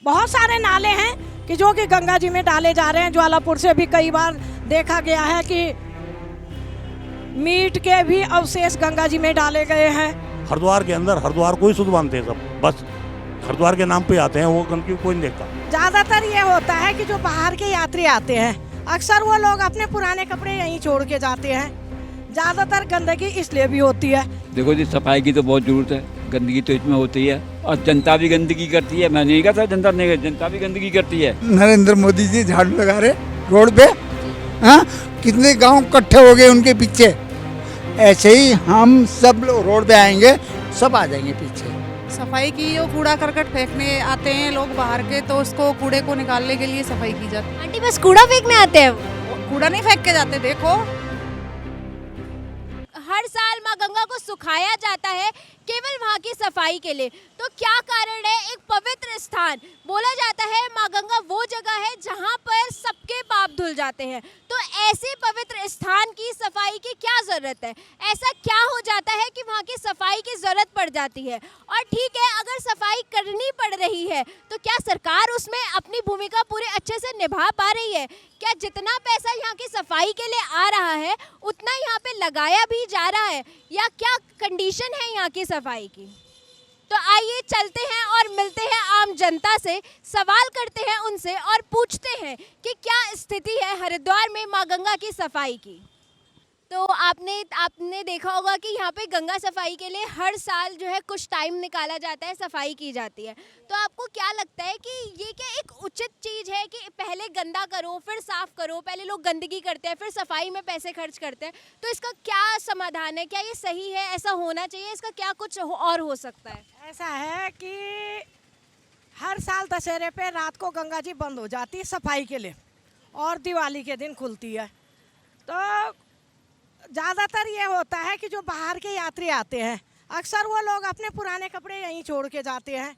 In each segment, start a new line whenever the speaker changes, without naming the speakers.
बहुत सारे नाले हैं कि जो कि गंगा जी में डाले जा रहे हैं। ज्वालापुर से भी कई बार देखा गया है कि मीट के भी अवशेष गंगा जी में डाले गए हैं।
हरिद्वार के अंदर हरिद्वार को ही शुद्ध मानते हैं सब, बस हरिद्वार के नाम पे आते हैं, वो गंदगी कोई नहीं देखता।
ज्यादातर ये होता है कि जो बाहर के यात्री आते हैं अक्सर वो लोग अपने पुराने कपड़े यहीं छोड़ के जाते हैं। ज्यादातर गंदगी इसलिए भी होती है।
देखो जी, सफाई की तो बहुत जरूरत है, गंदगी तो इसमें होती है और जनता भी गंदगी करती है। मैं नहीं कहता जनता नहीं, जनता भी गंदगी करती है।
नरेंद्र मोदी जी झाड़ू लगा रहे रोड पे, हाँ कितने गांव इकट्ठे हो गए उनके पीछे। ऐसे ही हम सब लोग रोड पे आएंगे, सब आ जाएंगे पीछे।
सफाई की, जो कूड़ा करकट फेंकने आते हैं लोग बाहर के, तो उसको कूड़े को निकालने के लिए सफाई की जाती है।
आंटी बस कूड़ा फेंकने आते हैं?
कूड़ा नहीं फेंक के जाते। देखो,
हर साल माँ गंगा को सुखाया जाता है केवल वहाँ की सफाई के लिए। तो क्या कारण है? एक पवित्र स्थान बोला जाता है, माँ गंगा वो जगह है जहाँ पर सबके पाप धुल जाते हैं। तो ऐसे पवित्र स्थान की सफाई की क्या ज़रूरत है? ऐसा क्या हो जाता है कि वहाँ की सफाई की ज़रूरत पड़ जाती है? और ठीक है, अगर सफाई करनी पड़ रही है तो क्या सरकार उसमें अपनी भूमिका पूरे अच्छे से निभा पा रही है? क्या जितना पैसा यहाँ की सफाई के लिए आ रहा है उतना यहाँ पे लगाया भी जा रहा है, या क्या कंडीशन है यहाँ की सफाई की? तो आइए चलते हैं और मिलते हैं आम जनता से, सवाल करते हैं उनसे और पूछते हैं कि क्या स्थिति है हरिद्वार में माँ गंगा की सफाई की। तो आपने देखा होगा कि यहाँ पे गंगा सफाई के लिए हर साल जो है कुछ टाइम निकाला जाता है, सफाई की जाती है। तो आपको क्या लगता है कि ये क्या एक उचित चीज़ है कि पहले गंदा करो फिर साफ़ करो? पहले लोग गंदगी करते हैं फिर सफाई में पैसे खर्च करते हैं, तो इसका क्या समाधान है? क्या ये सही है? ऐसा होना चाहिए? इसका क्या कुछ और हो सकता है?
ऐसा है कि हर साल दशहरे पे रात को गंगा जी बंद हो जाती है सफाई के लिए और दिवाली के दिन खुलती है। तो ज़्यादातर ये होता है कि जो बाहर के यात्री आते हैं अक्सर वो लोग अपने पुराने कपड़े यहीं छोड़ के जाते हैं।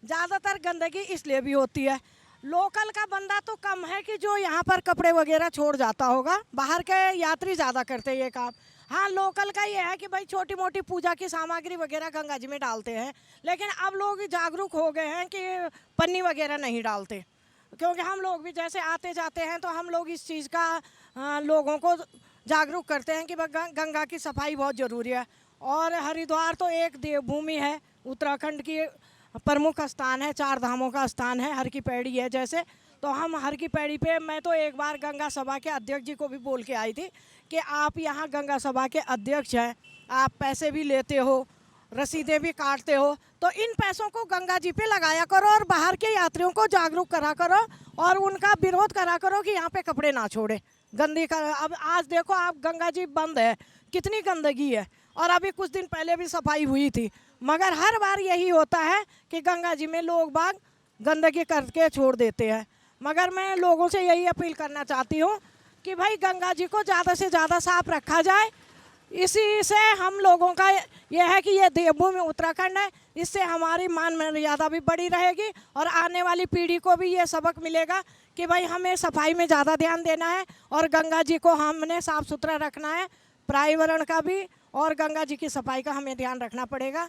ज़्यादातर गंदगी इसलिए भी होती है। लोकल का बंदा तो कम है कि जो यहाँ पर कपड़े वगैरह छोड़ जाता होगा, बाहर के यात्री ज़्यादा करते हैं ये काम। हाँ, लोकल का ये है कि भाई छोटी मोटी पूजा की सामग्री वगैरह गंगा जी में डालते हैं, लेकिन अब लोग जागरूक हो गए हैं कि पन्नी वगैरह नहीं डालते। क्योंकि हम लोग भी जैसे आते जाते हैं तो हम लोग इस चीज़ का लोगों को जागरूक करते हैं कि गंगा की सफाई बहुत ज़रूरी है। और हरिद्वार तो एक देवभूमि है, उत्तराखंड की प्रमुख स्थान है, 4 धामों का स्थान है, हर की पैड़ी है जैसे। तो हम हर की पैड़ी पे, मैं तो एक बार गंगा सभा के अध्यक्ष जी को भी बोल के आई थी कि आप यहाँ गंगा सभा के अध्यक्ष हैं, आप पैसे भी लेते हो, रसीदें भी काटते हो, तो इन पैसों को गंगा जी पे लगाया करो और बाहर के यात्रियों को जागरूक करा करो और उनका विरोध करा करो कि यहाँ पे कपड़े ना छोड़े गंदी का। अब आज देखो आप, गंगा जी बंद है, कितनी गंदगी है, और अभी कुछ दिन पहले भी सफाई हुई थी, मगर हर बार यही होता है कि गंगा जी में लोग बाग गंदगी करके छोड़ देते हैं। मगर मैं लोगों से यही अपील करना चाहती हूँ कि भाई गंगा जी को ज़्यादा से ज़्यादा साफ रखा जाए। इसी से हम लोगों का यह है कि ये देवभूमि उत्तराखंड है, इससे हमारी मान मर्यादा भी बड़ी रहेगी और आने वाली पीढ़ी को भी ये सबक मिलेगा कि भाई हमें सफाई में ज़्यादा ध्यान देना है और गंगा जी को हमने साफ़ सुथरा रखना है, पर्यावरण का भी और गंगा जी की सफाई का हमें ध्यान रखना पड़ेगा।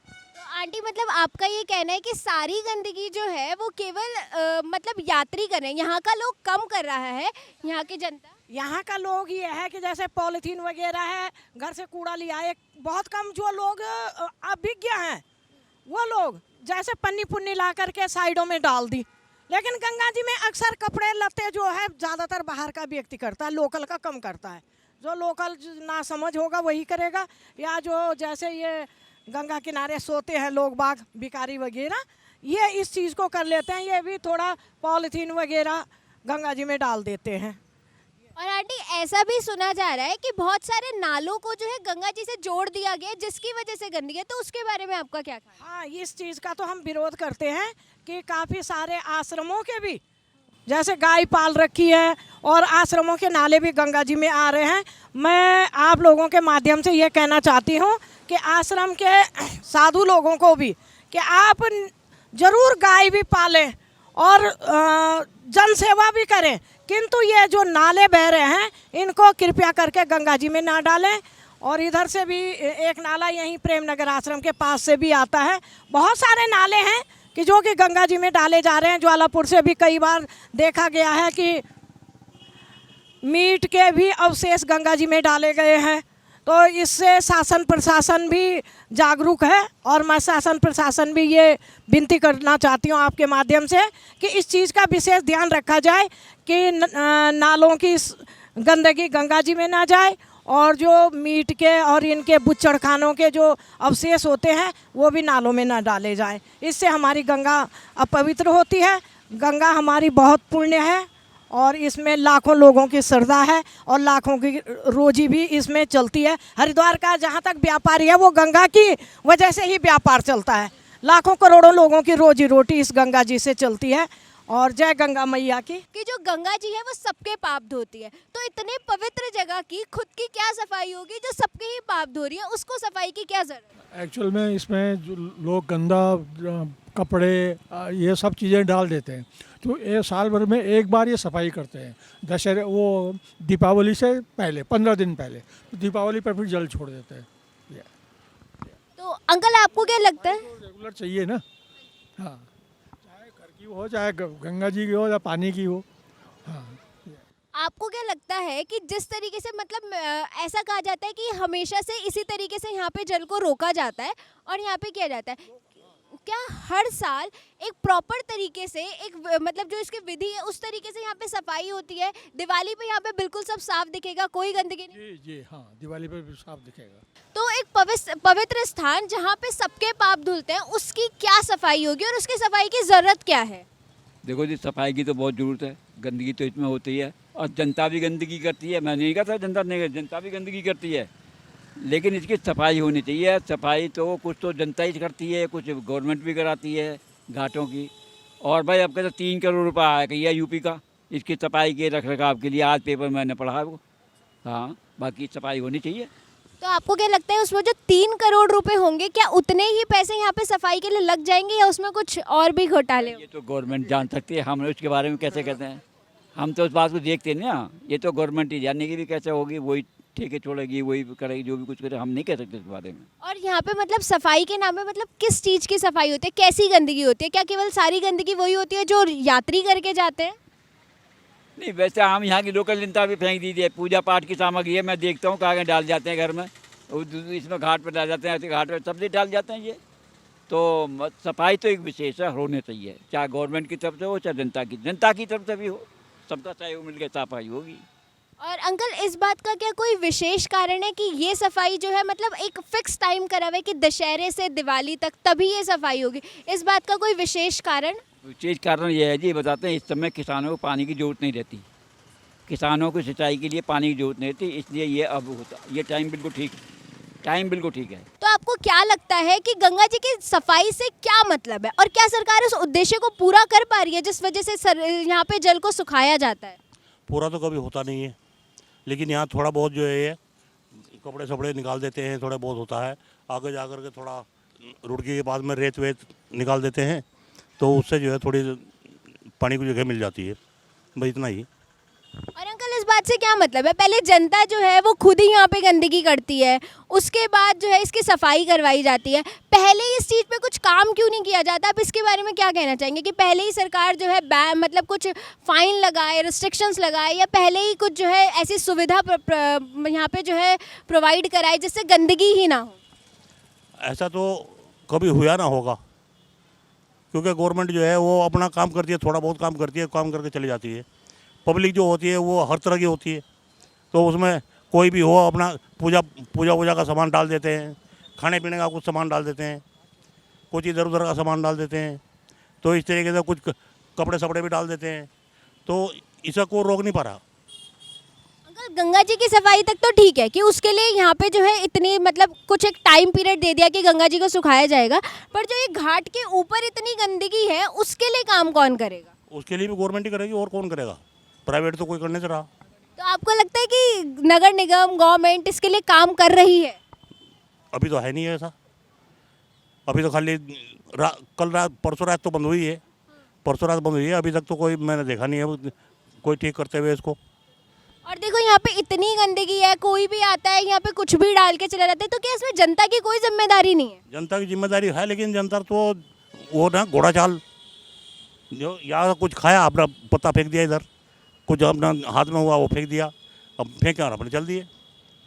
तो आंटी, मतलब आपका ये कहना है कि सारी गंदगी जो है वो केवल मतलब यात्री कर रहे हैं, यहाँ का लोग कम कर रहा है, यहाँ की जनता?
यहाँ का लोग ये है कि जैसे पॉलीथीन वगैरह है, घर से कूड़ा लिया है, बहुत कम जो लोग अभिज्ञ हैं वो लोग जैसे पन्नी पुन्नी ला करके साइडों में डाल दी। लेकिन गंगा जी में अक्सर कपड़े लत्ते जो है ज़्यादातर बाहर का व्यक्ति करता है, लोकल का कम करता है। जो लोकल ना समझ होगा वही करेगा, या जो जैसे ये गंगा किनारे सोते हैं लोग बाग भिखारी वगैरह, ये इस चीज़ को कर लेते हैं, ये भी थोड़ा पॉलीथीन वगैरह गंगा जी में डाल देते हैं।
और आंटी, ऐसा भी सुना जा रहा है कि बहुत सारे नालों को जो है गंगा जी से जोड़ दिया गया जिसकी वजह से गंदगी है, तो उसके बारे में आपका क्या ख्याल है?
हाँ, इस चीज़ का तो हम विरोध करते हैं कि काफ़ी सारे आश्रमों के भी जैसे गाय पाल रखी है और आश्रमों के नाले भी गंगा जी में आ रहे हैं। मैं आप लोगों के माध्यम से ये कहना चाहती हूँ कि आश्रम के साधु लोगों को भी कि आप ज़रूर गाय भी पालें और जन सेवा भी करें, किंतु ये जो नाले बह रहे हैं इनको कृपया करके गंगा जी में ना डालें। और इधर से भी एक नाला यहीं प्रेम नगर आश्रम के पास से भी आता है। बहुत सारे नाले हैं कि जो कि गंगा जी में डाले जा रहे हैं। ज्वालापुर से भी कई बार देखा गया है कि मीट के भी अवशेष गंगा जी में डाले गए हैं। तो इससे शासन प्रशासन भी जागरूक है और मैं शासन प्रशासन भी ये विनती करना चाहती हूँ आपके माध्यम से कि इस चीज़ का विशेष ध्यान रखा जाए कि नालों की गंदगी गंगा जी में ना जाए और जो मीट के और इनके बुच्चड़खानों के जो अवशेष होते हैं वो भी नालों में ना डाले जाए। इससे हमारी गंगा अपवित्र होती है। गंगा हमारी बहुत पुण्य है और इसमें लाखों लोगों की श्रद्धा है और लाखों की रोजी भी इसमें चलती है। हरिद्वार का जहाँ तक व्यापारी है वो गंगा की वजह से ही व्यापार चलता है। लाखों करोड़ों लोगों की रोजी रोटी इस गंगा जी से चलती है। और जय गंगा मैया की।
कि जो गंगा जी है वो सबके पाप धोती है, तो इतने पवित्र जगह की खुद की क्या सफाई होगी जो सबके ही पाप धो रही है, उसको सफाई की क्या जरूरत है?
एक्चुअल में इसमें जो लोग गंदा कपड़े ये सब चीज़ें डाल देते हैं, तो ये साल भर में एक बार ये सफाई करते हैं। दशहरे वो दीपावली से पहले 15 दिन पहले, तो दीपावली पर फिर जल छोड़ देते हैं।
तो अंकल आपको क्या लगता है?
रेगुलर चाहिए ना, हाँ, चाहे घर की हो चाहे गंगा जी की हो या पानी की हो। हाँ,
आपको क्या लगता है कि जिस तरीके से मतलब ऐसा कहा जाता है कि हमेशा से इसी तरीके से यहाँ पे जल को रोका जाता है और यहाँ पे किया जाता है, क्या हर साल एक प्रॉपर तरीके से एक मतलब जो इसकी विधि है उस तरीके से यहाँ पे सफाई होती है? दिवाली पे यहाँ पे बिल्कुल सब साफ दिखेगा, कोई गंदगी नहीं?
जी जी हाँ, दिवाली पे भी साफ दिखेगा।
तो एक पवित्र स्थान जहाँ पे सबके पाप धुलते हैं उसकी क्या सफाई होगी और उसकी सफाई की ज़रूरत क्या है?
देखो जी, सफाई की तो बहुत ज़रूरत है। गंदगी तो इसमें होती है और जनता भी गंदगी करती है। मैं नहीं कहता जनता नहीं, जनता भी गंदगी करती है, लेकिन इसकी सफाई होनी चाहिए। सफाई तो कुछ तो जनता ही करती है, कुछ गवर्नमेंट भी कराती है घाटों की। और भाई अब कहते 3 करोड़ रुपये आया कही यूपी का इसकी सफाई के रख रखाव के लिए। आज पेपर मैंने पढ़ा है वो। हाँ, बाकी सफाई होनी चाहिए।
तो आपको क्या लगता है उसमें जो 3 करोड़ रुपए होंगे क्या उतने ही पैसे यहाँ पे सफाई के लिए लग जाएंगे या उसमें कुछ और भी घोटाले?
ये तो गवर्नमेंट जान सकती है, हम उसके बारे में कैसे कहते हैं। हम तो उस बात को देखते नहीं ना, ये तो गवर्नमेंट ही जानने की भी कैसे होगी, वही ठेके छोड़ेगी, वही करेगी, जो भी कुछ करे, हम नहीं कह सकते इस बारे में।
और यहाँ पे मतलब सफाई के नाम पे मतलब किस चीज़ की सफाई होती है, कैसी गंदगी होती है? क्या केवल सारी गंदगी वही होती है जो यात्री करके जाते हैं?
नहीं, वैसे हम यहाँ की लोकल जनता भी फेंक दीजिए। पूजा पाठ की सामग्री है, मैं देखता हूँ कागज डाल जाते हैं घर में, इसमें घाट पर डाल जाते हैं, ऐसे घाट पर सब डाल जाते हैं। ये तो सफाई तो एक विशेष होने चाहिए, चाहे गवर्नमेंट की तरफ से हो चाहे जनता की तरफ से भी हो, सबका सहयोग मिलकर सफाई होगी।
और अंकल इस बात का क्या कोई विशेष कारण है कि ये सफाई जो है मतलब एक फिक्स टाइम करा हुआ है कि दशहरे से दिवाली तक तभी ये सफाई होगी, इस बात का कोई विशेष कारण?
विशेष कारण ये है जी, बताते हैं, इस समय किसानों को पानी की जरूरत नहीं रहती। किसानों को सिंचाई के लिए पानी की जरूरत नहीं रहती, इसलिए ये अब होता, ये टाइम बिल्कुल ठीक है।
तो आपको क्या लगता है कि गंगा जी की सफाई से क्या मतलब है और क्या सरकार उस उद्देश्य को पूरा कर पा रही है जिस वजह से यहाँ पे जल को सुखाया जाता है?
पूरा तो कभी होता नहीं है, लेकिन यहाँ थोड़ा बहुत जो है ये कपड़े सपड़े निकाल देते हैं, थोड़ा बहुत होता है। आगे जा कर के थोड़ा रुड़की के पास में रेत वेत निकाल देते हैं, तो उससे जो है थोड़ी पानी की जगह मिल जाती है, बस इतना ही।
और अंकल इस बात से क्या मतलब है, पहले जनता जो है वो खुद ही यहाँ पे गंदगी करती है, उसके बाद जो है इसकी सफाई करवाई जाती है, पहले इस चीज़ पे कुछ काम क्यों नहीं किया जाता? आप इसके बारे में क्या कहना चाहेंगे कि पहले ही सरकार जो है मतलब कुछ फाइन लगाए, रिस्ट्रिक्शंस लगाए, या पहले ही कुछ जो है ऐसी सुविधा यहाँ पे जो है प्रोवाइड कराए जिससे गंदगी ही ना हो?
ऐसा तो कभी हुआ ना होगा, क्योंकि गवर्नमेंट जो है वो अपना काम करती है, थोड़ा बहुत काम करती है, काम करके चली जाती है। पब्लिक जो होती है वो हर तरह की होती है, तो उसमें कोई भी हो अपना पूजा का सामान डाल देते हैं, खाने पीने का कुछ सामान डाल देते हैं, कुछ इधर उधर का सामान डाल देते हैं, तो इस तरीके से कुछ कपड़े सपड़े भी डाल देते हैं, तो इसका कोई रोक नहीं पा रहा।
अंकल गंगा जी की सफाई तक तो ठीक है कि उसके लिए यहाँ पे जो है इतनी मतलब कुछ एक टाइम पीरियड दे दिया कि गंगा जी को सुखाया जाएगा, पर जो ये घाट के ऊपर इतनी गंदगी है उसके लिए काम कौन करेगा?
उसके लिए भी गवर्नमेंट ही करेगी, और कौन करेगा? प्राइवेट तो कोई करने से रहा।
तो आपको लगता है कि नगर निगम गवर्नमेंट इसके लिए काम कर रही है?
अभी तो है नहीं है ऐसा, अभी तो खाली परसों रात तो बंद हुई है, अभी तक तो कोई मैंने देखा नहीं है कोई ठीक करते हुए इसको।
और देखो यहाँ पे इतनी गंदगी है, कोई भी आता है यहाँ पे कुछ भी डाल के चला जाता है, तो क्या इसमें जनता की कोई जिम्मेदारी नहीं है?
जनता की जिम्मेदारी है, लेकिन जनता तो वो ना घोड़ा चाल, जो यहाँ कुछ खाया अपना पत्ता फेंक दिया इधर, कुछ अपना हाथ में हुआ वो फेंक दिया, अब फेंके और अपने चल दिए।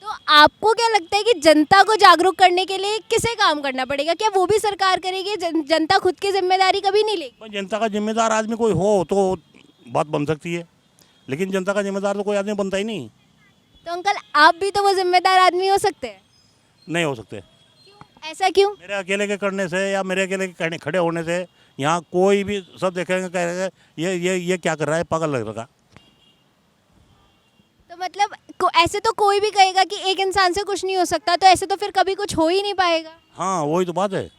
तो आपको क्या लगता है कि जनता को जागरूक करने के लिए किसे काम करना पड़ेगा? क्या वो भी सरकार करेगी? जनता खुद की जिम्मेदारी कभी नहीं लेगी?
भाई जनता का जिम्मेदार आदमी कोई हो तो बात बन सकती है, लेकिन जनता का जिम्मेदार तो कोई आदमी बनता ही नहीं।
तो अंकल आप भी तो वो जिम्मेदार आदमी हो सकते हैं।
नहीं हो सकते।
ऐसा क्यों?
मेरे अकेले के करने से या मेरे अकेले के खड़े होने से यहाँ कोई भी सब देखेंगे, कहेंगे ये क्या कर रहा है, पागल लग रहा।
तो मतलब ऐसे तो कोई भी कहेगा कि एक इंसान से कुछ नहीं हो सकता, तो ऐसे तो फिर कभी कुछ हो ही नहीं पाएगा।
हाँ वही तो बात है,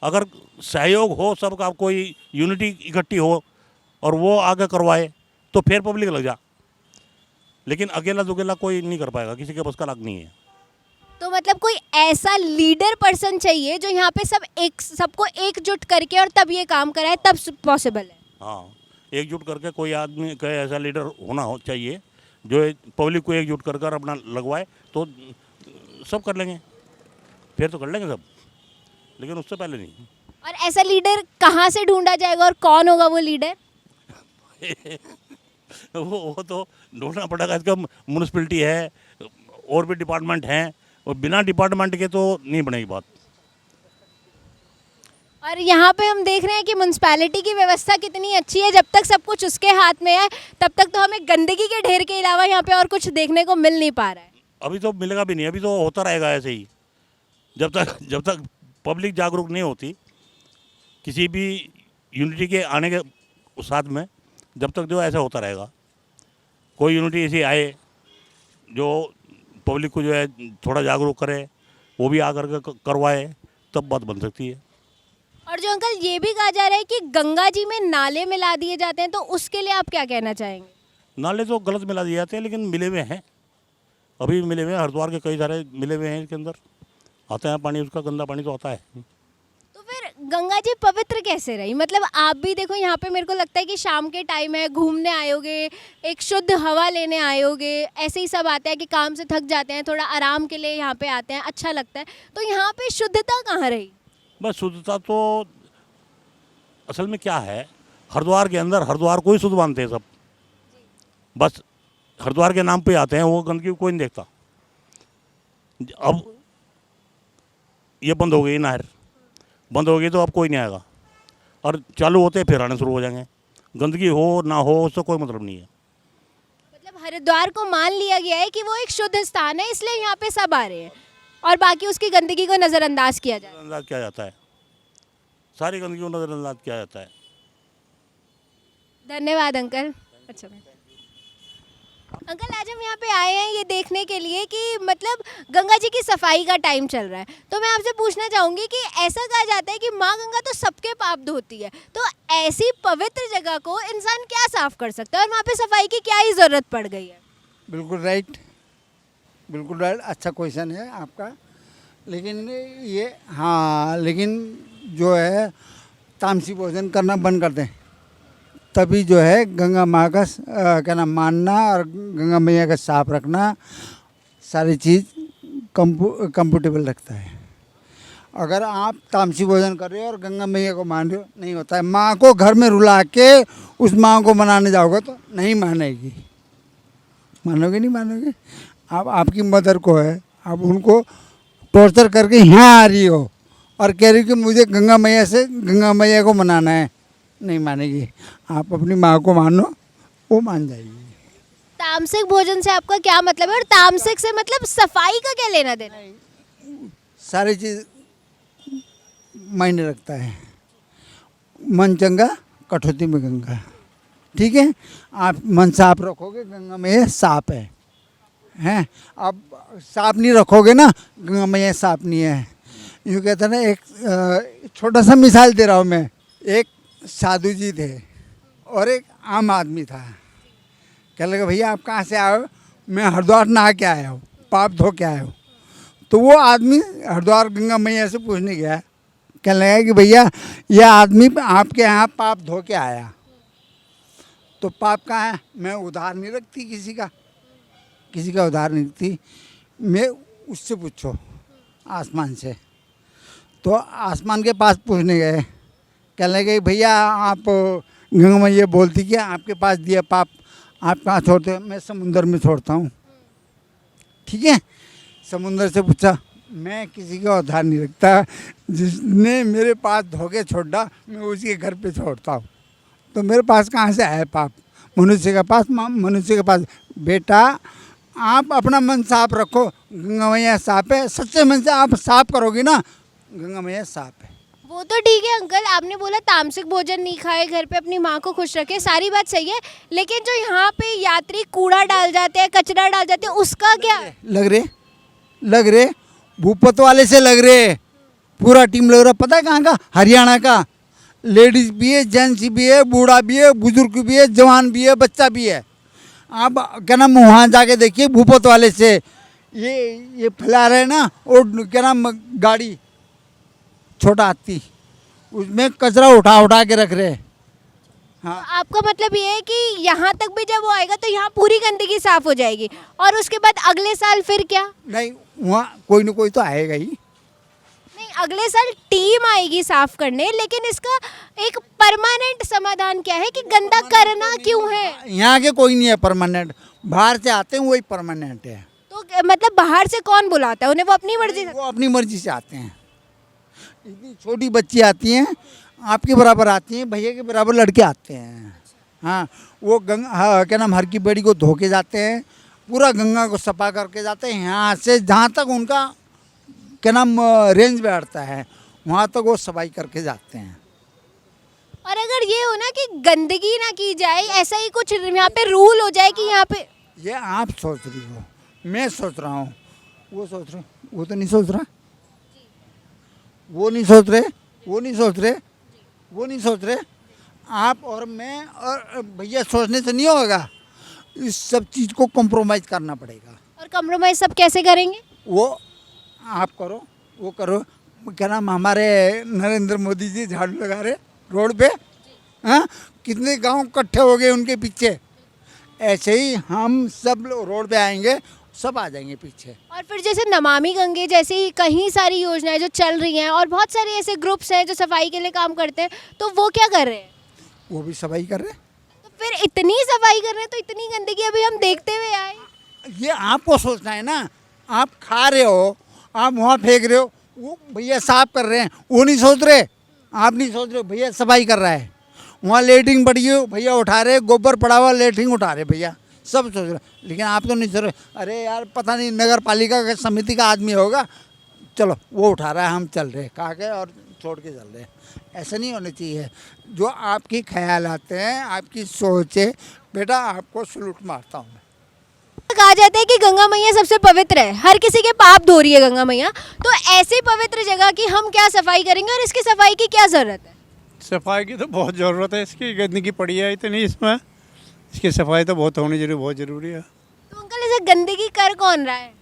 अगर सहयोग हो सबका, कोई यूनिटी इकट्ठी हो और वो आगे करवाए तो फिर पब्लिक लग जा, लेकिन अकेला दुकेला कोई नहीं कर पाएगा, किसी के बस का लाग नहीं है।
तो मतलब कोई ऐसा लीडर पर्सन चाहिए जो यहाँ पे सबको एकजुट करके और तब ये काम कराए, तब पॉसिबल है।
हाँ एकजुट करके कोई आदमी का ऐसा लीडर होना चाहिए जो पब्लिक को एकजुट कर अपना लगवाए, तो सब कर लेंगे, फिर तो कर लेंगे सब, लेकिन उससे पहले नहीं।
और ऐसा लीडर कहाँ से ढूंढा जाएगा और कौन होगा वो लीडर?
वो तो ढूंढना पड़ेगा, इसका म्यूनसिपैलिटी है और भी डिपार्टमेंट हैं, और बिना डिपार्टमेंट के तो नहीं बनेगी बात।
और यहाँ पे हम देख रहे हैं कि म्यूनसिपैलिटी की व्यवस्था कितनी अच्छी है। जब तक सब कुछ उसके हाथ में है तब तक तो हमें गंदगी के ढेर के अलावा यहाँ पे और कुछ देखने को मिल नहीं पा रहा है।
अभी तो मिलेगा भी नहीं, अभी तो होता रहेगा ऐसे ही, जब तक पब्लिक जागरूक नहीं होती किसी भी यूनिटी के आने के साथ में, जब तक जो ऐसा होता रहेगा। कोई यूनिटी ऐसी आए जो पब्लिक को जो है थोड़ा जागरूक करे, वो भी आकर के करवाए, तब बात बन सकती है।
और जो अंकल ये भी कहा जा रहा है कि गंगा जी में नाले मिला दिए जाते हैं, तो उसके लिए आप क्या कहना चाहेंगे?
नाले तो गलत मिला दिए जाते हैं, लेकिन मिले हुए हैं, अभी भी मिले हुए हैं। हरिद्वार के कई सारे मिले हुए हैं, इसके अंदर आता है पानी, उसका गंदा पानी तो आता है।
तो फिर गंगा जी पवित्र कैसे रही? मतलब आप भी देखो यहाँ पे, मेरे को लगता है कि शाम के टाइम है, घूमने आयोगे, एक शुद्ध हवा लेने आयोगे, ऐसे ही सब आते हैं कि काम से थक जाते हैं, थोड़ा आराम के लिए यहाँ पे आते हैं, अच्छा लगता है। तो यहाँ पे शुद्धता कहाँ रही?
बस शुद्धता तो असल में क्या है, हरिद्वार के अंदर हरिद्वार को ही शुद्ध मानते हैं सब, बस हरिद्वार के नाम पे आते हैं, वो गंदगी कोई नहीं देखता। अब ये बंद हो गई नहर, बंद हो गई तो अब कोई नहीं आएगा, और चालू होते फिर आने शुरू हो जाएंगे। गंदगी हो ना हो उससे कोई मतलब नहीं है।
मतलब हरिद्वार को मान लिया गया है कि वो एक शुद्ध स्थान है, इसलिए यहाँ पे सब आ रहे हैं, और बाकी उसकी गंदगी को नज़रअंदाज किया जाए।
नज़रअंदाज किया जाता है, सारी गंदगी को नज़रअंदाज किया जाता है।
धन्यवाद अंकल। अच्छा अंकल, आज हम यहाँ पे आए हैं ये देखने के लिए कि मतलब गंगा जी की सफाई का टाइम चल रहा है, तो मैं आपसे पूछना चाहूँगी कि ऐसा कहा जाता है कि माँ गंगा तो सबके पाप धोती है, तो ऐसी पवित्र जगह को इंसान क्या साफ कर सकता है, और वहाँ पे सफाई की क्या ही ज़रूरत पड़ गई है?
बिल्कुल राइट, बिल्कुल राइट, अच्छा क्वेश्चन है आपका। लेकिन ये हाँ, लेकिन जो है तामसी भोजन करना बंद कर दें, तभी जो है गंगा माँ का क्या नाम मानना और गंगा मैया का साफ रखना सारी चीज़ कंफर्टेबल रखता है। अगर आप तामसी भोजन कर रहे हो और गंगा मैया को मान रहे हो, नहीं होता है। माँ को घर में रुला के उस माँ को मनाने जाओगे तो नहीं मानेगी, मानोगे नहीं मानोगे। आप आपकी मदर को है, आप उनको टॉर्चर करके यहाँ आ रही हो और कह रही हो कि मुझे गंगा मैया को मनाना है, नहीं मानेगी। आप अपनी माँ को मानो, वो मान जाएगी।
तामसिक भोजन से आपका क्या मतलब है, और तामसिक से मतलब सफाई का क्या लेना देना?
सारी चीज़ मायने रखता है। मन चंगा कठौती में गंगा, ठीक है। आप मन साफ रखोगे, गंगा मैया साफ है, हैं। आप साफ नहीं रखोगे ना, गंगा मैया साफ नहीं है। यूँ कहते हैं ना, एक छोटा सा मिसाल दे रहा हूँ मैं। एक साधु जी थे और एक आम आदमी था। कह लगा भैया आप कहाँ से आए हो? मैं हरिद्वार नहा के आया हूँ, पाप धो के आया हूँ। तो वो आदमी हरिद्वार गंगा मैया से पूछने गया, कहने लगा कि भैया यह आदमी आपके यहाँ पाप धो के आया, तो पाप कहाँ है? मैं उधार नहीं रखती किसी का उधार नहीं रखती, मैं उससे पूछो, आसमान से। तो आसमान के पास पूछने गए कहने लगे भैया आप गंगा मैया बोलती कि आपके पास दिया पाप आप कहाँ छोड़ते हो? मैं समुंदर में छोड़ता हूँ। ठीक है, समुंदर से पूछा मैं किसी का उधार नहीं रखता, जिसने मेरे पास धोखे छोड़ा मैं उसी के घर पे छोड़ता हूँ। तो मेरे पास कहाँ से है पाप? मनुष्य के पास मनुष्य के पास। बेटा आप अपना मन साफ रखो, गंगा मैया साफ है। सच्चे मन से आप साफ करोगे ना, गंगा मैया साफ है।
वो तो ठीक है अंकल, आपने बोला तामसिक भोजन नहीं खाए, घर पे अपनी माँ को खुश रखे, सारी बात सही है, लेकिन जो यहाँ पे यात्री कूड़ा डाल जाते हैं, कचरा डाल जाते हैं, उसका क्या?
लग रहे भूपत वाले से लग रहे, पूरा टीम लग रहा। पता है कहाँ का? हरियाणा का। लेडीज भी है, जेंट्स भी है, बूढ़ा भी है, बुजुर्ग भी है, जवान भी है, बच्चा भी है। आप क्या नाम वहाँ जाके देखिए भूपत वाले से ये फैला रहे ना, और क्या नाम गाड़ी छोटा हाथी, उसमें कचरा उठा के रख रहे। हाँ,
तो आपका मतलब ये है कि यहाँ तक भी जब वो आएगा तो यहाँ पूरी गंदगी साफ हो जाएगी, और उसके बाद अगले साल फिर क्या?
नहीं वहाँ कोई ना कोई तो आएगा ही।
नहीं, अगले साल टीम आएगी साफ करने, लेकिन इसका एक परमानेंट समाधान क्या है कि गंदा करना क्यों है?
यहाँ के कोई नहीं है परमानेंट, बाहर से आते हैं वही परमानेंट है।
तो मतलब बाहर से कौन बुलाता है उन्हें? वो अपनी मर्जी से?
वो अपनी मर्जी से आते हैं। इतनी छोटी बच्ची आती हैं, आपके बराबर आती हैं, भैया के बराबर लड़के आते हैं। हाँ, वो क्या नाम हर की बेड़ी को धो के जाते हैं, पूरा गंगा को सफा करके जाते हैं। यहाँ से जहाँ तक उनका क्या नाम रेंज बैठता है वहाँ तक वो सफाई करके जाते हैं।
और अगर ये हो ना कि गंदगी ना की जाए, ऐसा ही कुछ यहाँ पे रूल हो जाए कि यहाँ पे,
ये आप सोच रही हो, मैं सोच रहा हूँ, वो सोच रहे, वो तो नहीं सोच रहा, वो नहीं सोच रहे, वो नहीं सोच रहे, वो नहीं सोच रहे। आप और मैं और भैया सोचने से नहीं होगा, इस सब चीज़ को कॉम्प्रोमाइज़ करना पड़ेगा।
और कम्प्रोमाइज सब कैसे करेंगे?
वो आप करो, वो करो। क्या नाम हमारे नरेंद्र मोदी जी झाड़ू लगा रहे रोड पे, हाँ कितने गांव इकट्ठे हो गए उनके पीछे। ऐसे ही हम सब लोग रोड पे आएंगे, सब आ जाएंगे पीछे।
और फिर जैसे नमामि गंगे जैसी कई सारी योजनाएं जो चल रही हैं, और बहुत सारे ऐसे ग्रुप्स हैं जो सफाई के लिए काम करते हैं, तो वो क्या कर रहे हैं?
वो भी सफाई कर रहे हैं।
तो फिर इतनी सफाई कर रहे हैं तो इतनी गंदगी अभी हम देखते हुए आए।
ये आपको सोचना है ना, आप खा रहे हो, आप वहाँ फेंक रहे हो, वो भैया साफ कर रहे हैं, वो नहीं सोच रहे। आप नहीं सोच रहे हो भैया सफाई कर रहा है, वहाँ लेटरिन पड़ी हो भैया उठा रहे, गोबर पड़ा हुआ लेटरिन उठा रहे भैया, सब सोच रहे। लेकिन आप तो नहीं सोच रहे, अरे यार पता नहीं नगर पालिका का समिति का आदमी होगा, चलो वो उठा रहा है हम चल रहे, कहा के और छोड़ के चल रहे। ऐसा नहीं होना चाहिए। जो आपकी ख्याल आते हैं, आपकी सोच है, बेटा आपको सलूट मारता हूँ मैं।
कहा जाता है कि गंगा मैया सबसे पवित्र है, हर किसी के पाप धो रही है गंगा मैया, तो ऐसी पवित्र जगह की हम क्या सफाई करेंगे और इसकी सफाई की क्या जरूरत है?
सफाई की तो बहुत ज़रूरत है, इसकी गंदगी पड़ी है इतनी इसमें, इसकी सफाई तो बहुत होनी जरूरी, बहुत ज़रूरी है।
तो अंकल इसे गंदगी कर कौन रहा है?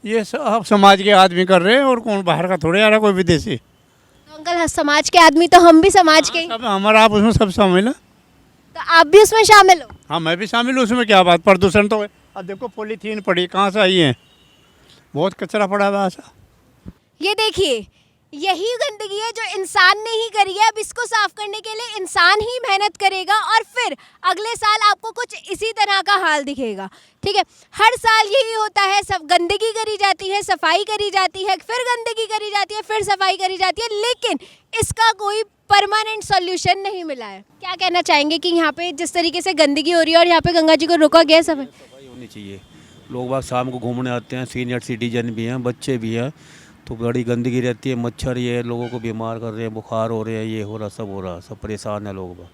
ये सब समाज के आदमी कर रहे हैं, और कौन बाहर का थोड़े आ रहा कोई विदेशी।
तो अंकल समाज के आदमी तो हम भी समाज के ही,
सब हमारा आप उसमें सब शामिल है।
तो आप भी उसमें शामिल हो।
हाँ मैं भी शामिल हूँ उसमें, क्या बात, प्रदूषण तो है। अब देखो पॉलीथीन पड़ी कहाँ से आई है, बहुत कचरा पड़ा हुआ ऐसा।
ये देखिए, यही गंदगी है जो इंसान ने ही करी है। अब इसको साफ करने के लिए इंसान ही मेहनत करेगा, और फिर अगले साल आपको कुछ इसी तरह का हाल दिखेगा। ठीक है, हर साल यही होता है, सब गंदगी करी जाती है, सफाई करी जाती है, फिर गंदगी करी जाती है, फिर सफाई करी जाती है, लेकिन इसका कोई परमानेंट सॉल्यूशन नहीं मिला है। क्या कहना चाहेंगे कि यहाँ पे जिस तरीके से गंदगी हो रही है और यहाँ पे गंगा जी को रोका गया, सफाई
होनी चाहिए। लोग बाग शाम को घूमने आते हैं, सीनियर सिटीजन भी हैं, बच्चे भी हैं, तो बड़ी गंदगी रहती है, मच्छर ये लोगों को बीमार कर रहे हैं, बुखार हो रहे हैं, ये हो रहा सब हो रहा, सब परेशान है लोग।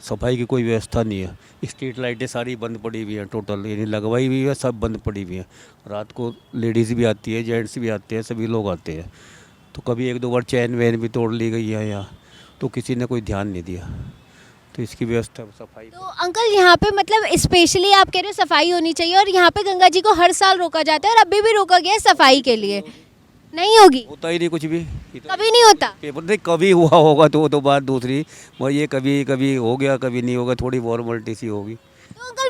सफाई की कोई व्यवस्था नहीं है। स्ट्रीट लाइटें सारी बंद पड़ी हुई हैं, टोटल यानी लगवाई हुई है, सब बंद पड़ी हुई हैं। रात को लेडीज़ भी आती है, जेंट्स भी आते हैं, सभी लोग आते हैं। तो कभी एक दो बार चैन वैन भी तोड़ ली गई है यहाँ, तो किसी ने कोई ध्यान नहीं दिया। तो इसकी व्यवस्था सफाई।
तो अंकल यहाँ पे मतलब स्पेशली आप कह रहे हो सफाई होनी चाहिए, और यहाँ पे गंगा जी को हर साल रोका जाता है, और अभी भी रोका गया है सफाई के लिए। नहीं होगी?
होता ही नहीं कुछ भी,
कभी नहीं होता।
पेपर नहीं, कभी हुआ होगा तो वो तो बात दूसरी, मगर ये कभी कभी हो गया, कभी नहीं होगा, थोड़ी फॉर्मेलिटी सी होगी।
तो अंकल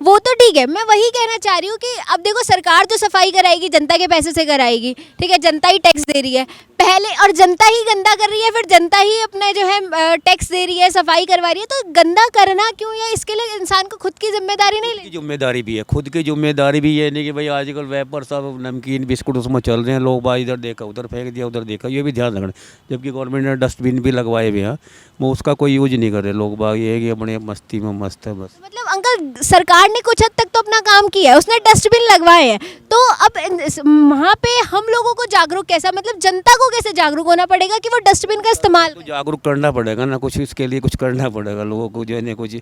वो तो ठीक है, मैं वही कहना चाह रही हूँ कि अब देखो सरकार जो सफाई कराएगी जनता के पैसे से कराएगी, ठीक है, जनता ही टैक्स दे रही है पहले, और जनता ही गंदा कर रही है, फिर जनता ही अपने जो है टैक्स दे रही है, सफाई करवा रही है, तो गंदा करना क्यों, या इसके लिए इंसान को खुद की जिम्मेदारी नहीं
की
लेनी?
जिम्मेदारी भी है, खुद की जिम्मेदारी भी है, नहीं कि भाई आजकल वेपर सब नमकीन बिस्कुट उसमें चल रहे हैं, लोग बाहर इधर देखा उधर फेंक दिया उधर देखा, ये भी ध्यान रखना। जबकि गवर्नमेंट ने डस्टबिन भी लगवाए हुए हैं, वो उसका कोई यूज नहीं कर रहे लोग बाग, ये है कि अपने मस्ती में मस्त है बस।
मतलब अंकल सरकार ने कुछ हद तक तो अपना काम किया है, उसने डस्टबिन लगवाए हैं, तो अब वहाँ पे हम लोगों को जागरूक कैसा, मतलब जनता को कैसे जागरूक होना पड़ेगा कि वो डस्टबिन का इस्तेमाल
तो जागरूक करना पड़ेगा ना, कुछ इसके लिए कुछ करना पड़ेगा लोगों को, जो है ना कुछ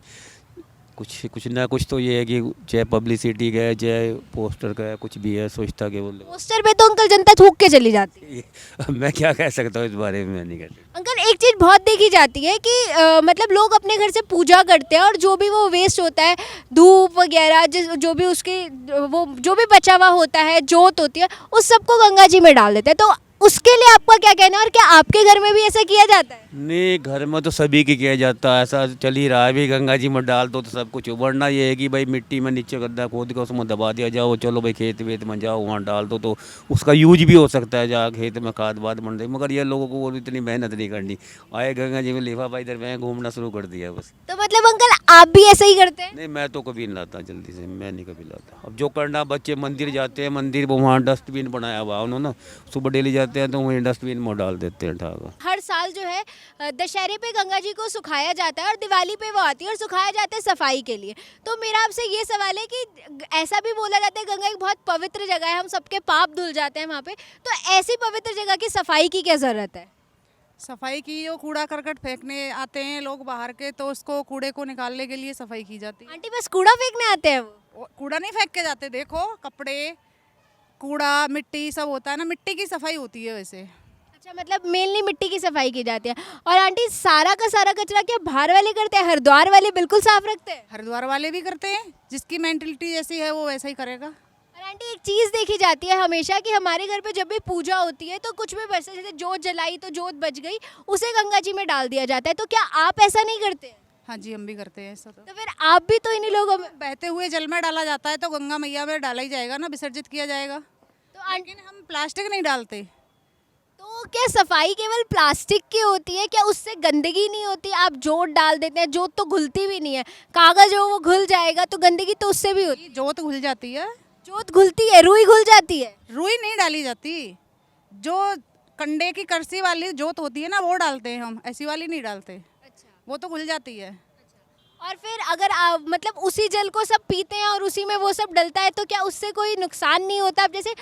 ना कुछ तो ये है कि चाहे पब्लिसिटी का है चाहे पोस्टर का है, कुछ भी है, स्वच्छता के बोले।
पोस्टर पे तो अंकल जनता थूक के चली जाती है।
मैं क्या कह सकता हूँ इस बारे में, मैं नहीं कह सकता।
अंकल एक चीज़ बहुत देखी जाती है कि मतलब लोग अपने घर से पूजा करते हैं और जो भी वो वेस्ट होता है, धूप वगैरह, जो भी उसकी वो जो भी बचा हुआ होता है, जोत होती है, उस सबको गंगा जी में डाल देते हैं, तो उसके लिए आपका क्या कहना है, और क्या आपके घर में भी ऐसा किया जाता है?
नहीं, घर में तो सभी की किया जाता है, ऐसा चल ही रहा है भी, गंगा जी में डाल दो तो सब कुछ, वरना ये है कि भाई मिट्टी में नीचे गड्ढा खोद के उसमें दबा दिया जाओ, चलो भाई खेत वेत में जाओ वहाँ डाल दो, तो उसका यूज भी हो सकता है, जहाँ खेत में खाद वाद बन रही, मगर ये लोगों को इतनी मेहनत नहीं करनी, आए गंगा जी में लिफाफा इधर मैं घूमना शुरू कर दिया बस।
तो मतलब अंकल आप भी ऐसा ही करते हैं?
नहीं, मैं तो कभी नहीं लाता जल्दी से, मैं नहीं कभी लाता। अब जो करना, बच्चे मंदिर जाते हैं, मंदिर वहाँ डस्टबिन बनाया हुआ उन्होंने, सुबह डेली जाते हैं तो वहीं डस्टबिन में डाल देते हैं ठाकर।
हर साल जो है दशहरे पे गंगा जी को सुखाया जाता है और दिवाली पे वो आती है और सुखाया जाता है सफाई के लिए, तो मेरा आपसे ये सवाल है कि ऐसा भी बोला जाता है गंगा एक बहुत पवित्र जगह है, हम सबके पाप धुल जाते हैं वहाँ पे, तो ऐसी पवित्र जगह की सफाई की क्या ज़रूरत है?
सफाई की, जो कूड़ा करकट फेंकने आते हैं लोग बाहर के, तो उसको कूड़े को निकालने के लिए सफाई की जाती है।
आंटी बस कूड़ा फेंकने आते हैं वो?
कूड़ा नहीं फेंक के जाते, देखो कपड़े, कूड़ा, मिट्टी सब होता है ना, मिट्टी की सफाई होती है वैसे।
अच्छा, मतलब मेनली मिट्टी की सफाई की जाती है। और आंटी सारा का सारा कचरा क्या बाहर वाले करते हैं, हरिद्वार वाले बिल्कुल साफ रखते हैं?
हरिद्वार वाले भी करते हैं, जिसकी मेंटलिटी जैसी है वो वैसा ही करेगा।
और आंटी एक चीज़ देखी जाती है हमेशा कि हमारे घर पे जब भी पूजा होती है तो कुछ भी बचता, जैसे जोत जलाई तो जोत बच गई, उसे गंगा जी में डाल दिया जाता है, तो क्या आप ऐसा नहीं करते हैं?
हाँ जी, हम भी करते हैं ऐसा।
तो फिर आप भी तो इन्हीं लोगों में
बहते हुए जल में डाला जाता है तो गंगा मैया में डाला ही जाएगा ना, विसर्जित किया जाएगा।
तो
लेकिन हम प्लास्टिक नहीं डालते।
तो क्या सफाई केवल प्लास्टिक की होती है, क्या उससे गंदगी नहीं होती? आप जोत डाल देते हैं, जोत तो घुलती भी नहीं है, कागज हो वो घुल जाएगा, तो गंदगी तो उससे भी होती है।
जोत घुल जाती है।
जोत घुलती है, रुई घुल जाती है?
रुई नहीं डाली जाती, जो कंडे की करसी वाली जोत होती है ना वो डालते हैं हम, ऐसी वाली नहीं डालते।
अच्छा,
वो तो घुल जाती है।
और फिर अगर आप मतलब उसी जल को सब पीते हैं और उसी में वो सब डलता है, तो क्या उससे कोई नुकसान नहीं होता? अब जैसे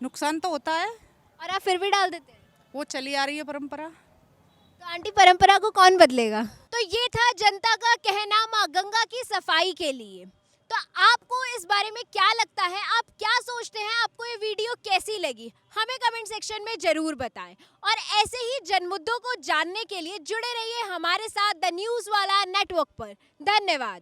नुकसान तो होता है,
और आप फिर भी डाल देते हैं,
वो चली आ रही है परंपरा।
तो आंटी परंपरा को कौन बदलेगा? तो ये था जनता का कहना माँ गंगा की सफाई के लिए। तो आपको इस बारे में क्या लगता है, आप क्या सोचते हैं, आपको ये वीडियो कैसी लगी, हमें कमेंट सेक्शन में जरूर बताएं। और ऐसे ही जनमुद्दों को जानने के लिए जुड़े रहिए हमारे साथ द न्यूज़ वाला नेटवर्क पर। धन्यवाद।